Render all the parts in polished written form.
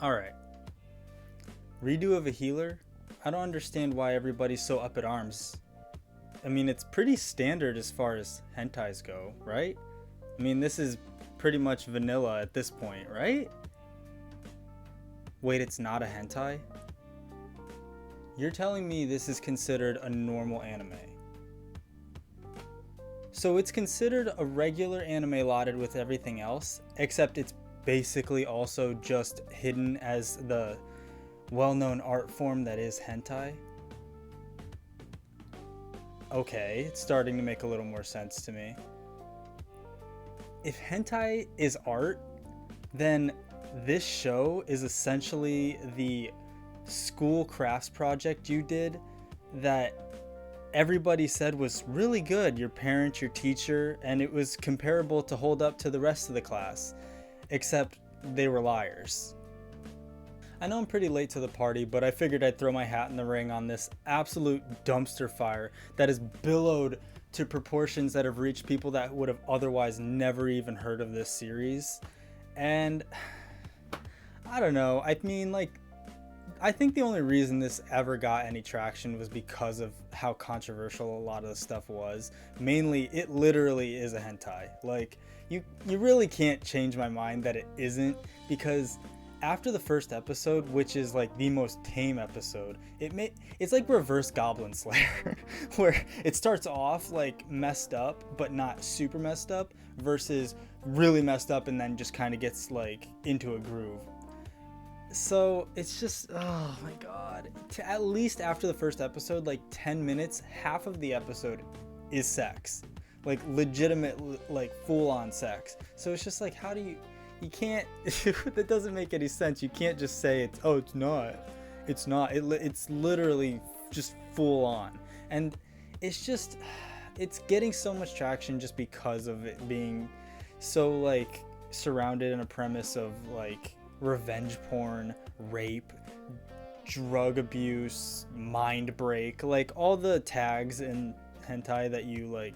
Alright. Redo of a healer? I don't understand why everybody's so up at arms. I mean, it's pretty standard as far as hentais go, right? I mean, this is pretty much vanilla at this point, right? Wait, it's not a hentai? You're telling me this is considered a normal anime. So it's considered a regular anime allotted with everything else, except it's basically also just hidden as the well-known art form that is hentai. Okay, it's starting to make a little more sense to me. If hentai is art, then this show is essentially the school crafts project you did that everybody said was really good, your parents, your teacher, and it was comparable to hold up to the rest of the class, except they were liars. I know I'm pretty late to the party, but I figured I'd throw my hat in the ring on this absolute dumpster fire that has billowed to proportions that have reached people that would have otherwise never even heard of this series. And I don't know, I mean, like, I think the only reason this ever got any traction was because of how controversial a lot of the stuff was. Mainly, it literally is a hentai. Like, you really can't change my mind that it isn't, because after the first episode, which is like the most tame episode, it's like reverse Goblin Slayer, where it starts off like messed up, but not super messed up, versus really messed up and then just kind of gets like into a groove. So it's just, oh my god, at least after the first episode, like 10 minutes, half of the episode is sex, like legitimate, like full-on sex. So it's just like, how do you can't, that doesn't make any sense. You can't just say it's not, it's literally just full on. And it's just, it's getting so much traction just because of it being so like surrounded in a premise of like revenge porn, rape, drug abuse, mind break, like all the tags in hentai that you like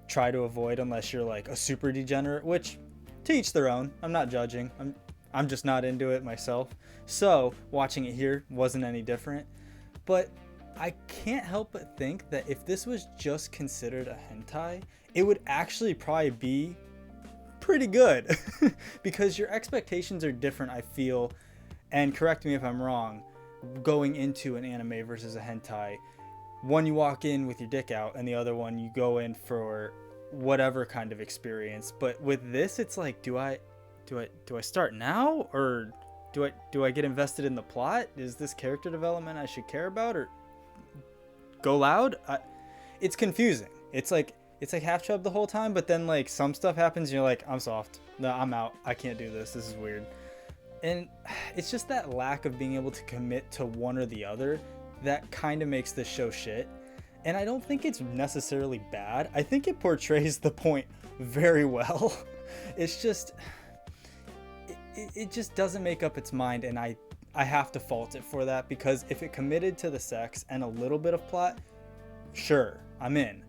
try to avoid unless you're like a super degenerate, which to each their own. I'm not judging. I'm just not into it myself. So watching it here wasn't any different. But I can't help but think that if this was just considered a hentai, it would actually probably be pretty good because your expectations are different, I feel, and correct me if I'm wrong, going into an anime versus a hentai. One, you walk in with your dick out, and the other one you go in for whatever kind of experience. But with this, it's like, do I start now, or do I get invested in the plot? Is this character development I should care about, or go loud? It's confusing. It's like half chub the whole time, but then like some stuff happens and you're like, I'm soft. No, I'm out. I can't do this. This is weird. And it's just that lack of being able to commit to one or the other that kind of makes this show shit. And I don't think it's necessarily bad. I think it portrays the point very well. It's just, it just doesn't make up its mind, and I have to fault it for that, because if it committed to the sex and a little bit of plot, sure, I'm in.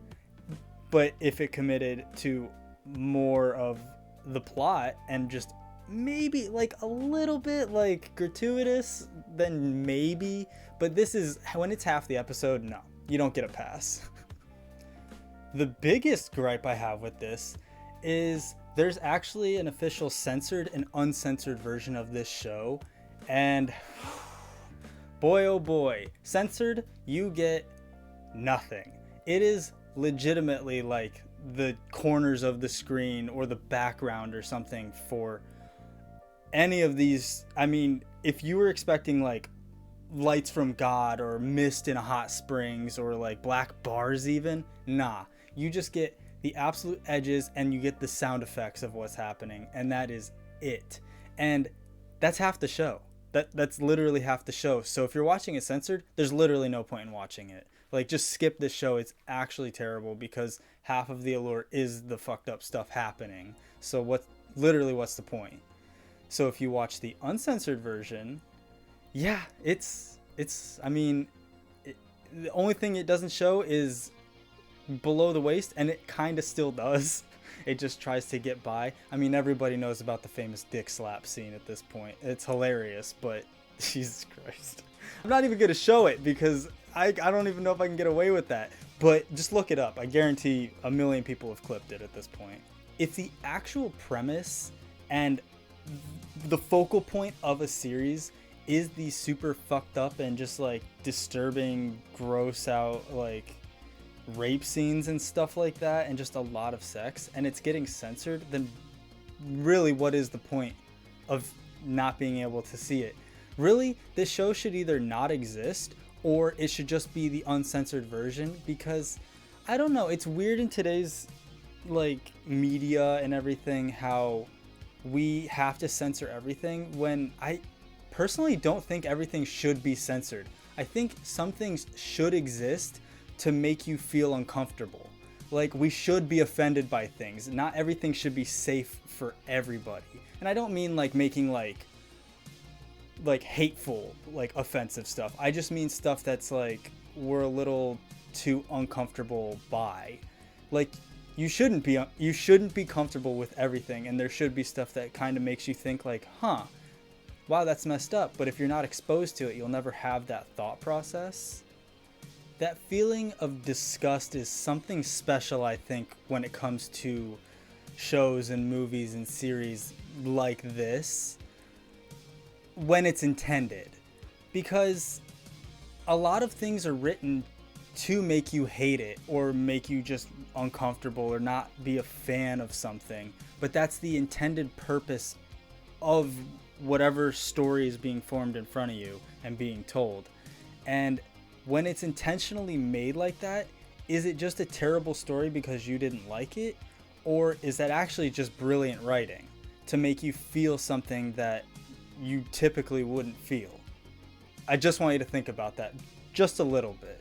But if it committed to more of the plot and just maybe like a little bit like gratuitous, then maybe. But this is, when it's half the episode, no, you don't get a pass. The biggest gripe I have with this is there's actually an official censored and uncensored version of this show, and boy oh boy, censored, you get nothing. It is legitimately like the corners of the screen or the background or something for any of these. I mean, if you were expecting like lights from God or mist in a hot springs or like black bars even, nah, you just get the absolute edges and you get the sound effects of what's happening, and that is it. And that's half the show. That's literally half the show. So if you're watching it censored, there's literally no point in watching it. Like, just skip this show. It's actually terrible because half of the allure is the fucked up stuff happening. So what's the point? So if you watch the uncensored version, yeah, I mean, the only thing it doesn't show is below the waist, and it kind of still does. It just tries to get by. I mean, everybody knows about the famous dick slap scene at this point. It's hilarious, but Jesus Christ. I'm not even going to show it because I don't even know if I can get away with that. But just look it up. I guarantee a million people have clipped it at this point. If the actual premise and the focal point of a series is the super fucked up and just like disturbing, gross out like rape scenes and stuff like that, and just a lot of sex, and it's getting censored, then really what is the point of not being able to see it? Really, this show should either not exist or it should just be the uncensored version, because I don't know, it's weird in today's like media and everything how we have to censor everything, when I personally don't think everything should be censored. I think some things should exist to make you feel uncomfortable. Like, we should be offended by things. Not everything should be safe for everybody. And I don't mean like making like hateful, like offensive stuff. I just mean stuff that's like we're a little too uncomfortable by. Like, you shouldn't be comfortable with everything, and there should be stuff that kind of makes you think like, huh, wow, that's messed up. But if you're not exposed to it, you'll never have that thought process. That feeling of disgust is something special, I think, when it comes to shows and movies and series like this, when it's intended. Because a lot of things are written to make you hate it or make you just uncomfortable or not be a fan of something. But that's the intended purpose of whatever story is being formed in front of you and being told. And when it's intentionally made like that, is it just a terrible story because you didn't like it? Or is that actually just brilliant writing to make you feel something that you typically wouldn't feel? I just want you to think about that just a little bit.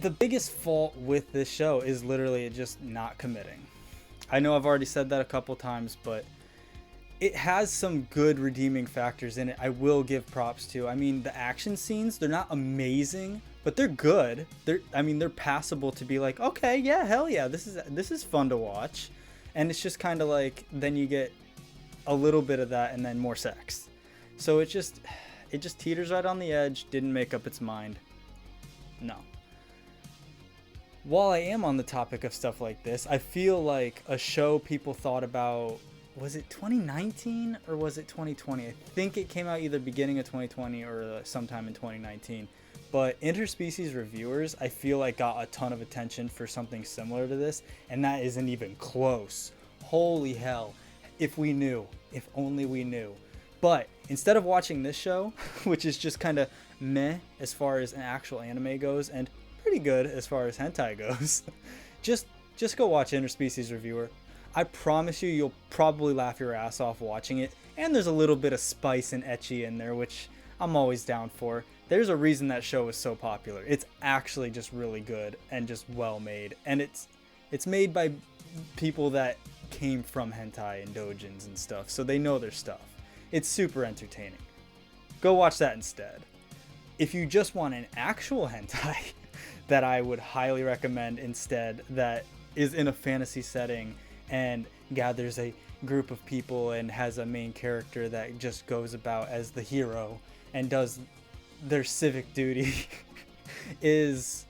The biggest fault with this show is literally just not committing. I know I've already said that a couple times, but it has some good redeeming factors in it. I will give props to. I mean, the action scenes, they're not amazing, but they're good. They're passable to be like, okay, yeah, hell yeah, this is fun to watch. And it's just kind of like, then you get a little bit of that and then more sex. So it just teeters right on the edge, didn't make up its mind. No. While I am on the topic of stuff like this, I feel like a show people thought about, was it 2019 or was it 2020? I think it came out either beginning of 2020 or sometime in 2019. But Interspecies reviewers, I feel like, got a ton of attention for something similar to this, and that isn't even close. Holy hell. If only we knew. But instead of watching this show, which is just kind of meh as far as an actual anime goes, and pretty good as far as hentai goes, just go watch Interspecies Reviewer. I promise you'll probably laugh your ass off watching it, and there's a little bit of spice and ecchi in there, which I'm always down for. There's a reason that show is so popular. It's actually just really good and just well made, and it's made by people that came from hentai and doujins and stuff, so they know their stuff. It's super entertaining. Go watch that instead. If you just want an actual hentai that I would highly recommend instead, that is in a fantasy setting and gathers a group of people and has a main character that just goes about as the hero and does their civic duty, is,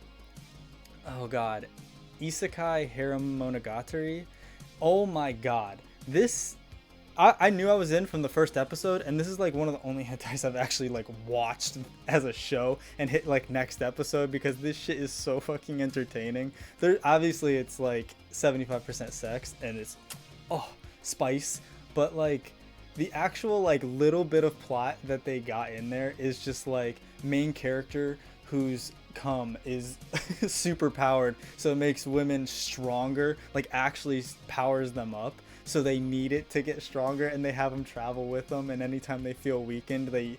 oh god, Isekai Harem Monogatari. Oh my god. This, I knew I was in from the first episode, and this is like one of the only hentais I've actually like watched as a show and hit like next episode, because this shit is so fucking entertaining. Obviously it's like 75% sex and it's spice, but like the actual like little bit of plot that they got in there is just like main character whose cum is super powered, so it makes women stronger, like actually powers them up. So they need it to get stronger, and they have him travel with them, and anytime they feel weakened, they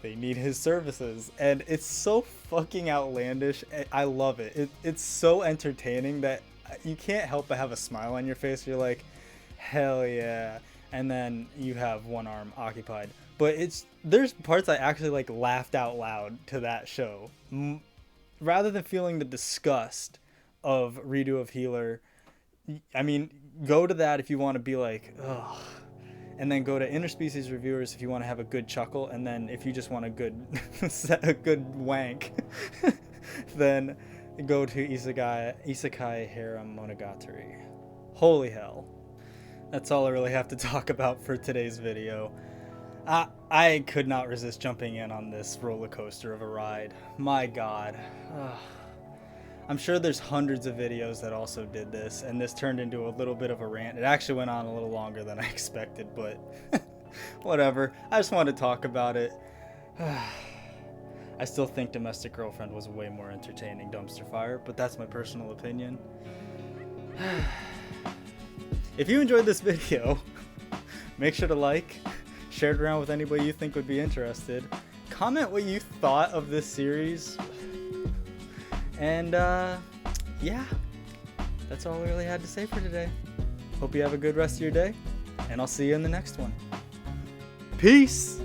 need his services. And it's so fucking outlandish. I love it. It's so entertaining that you can't help but have a smile on your face. You're like, hell yeah. And then you have one arm occupied. But there's parts I actually like laughed out loud to that show. Rather than feeling the disgust of Redo of Healer, I mean, go to that if you want to be like, ugh. And then go to Interspecies Reviewers if you want to have a good chuckle. And then if you just want a good a good wank, then go to Isekai Harem Monogatari. Holy hell. That's all I really have to talk about for today's video. I could not resist jumping in on this roller coaster of a ride. My god. Ugh. I'm sure there's hundreds of videos that also did this, and this turned into a little bit of a rant. It actually went on a little longer than I expected, but whatever. I just wanted to talk about it. I still think Domestic Girlfriend was a way more entertaining dumpster fire, but that's my personal opinion. If you enjoyed this video, make sure to like, share it around with anybody you think would be interested. Comment what you thought of this series. And yeah, that's all I really had to say for today. Hope you have a good rest of your day, and I'll see you in the next one. Peace!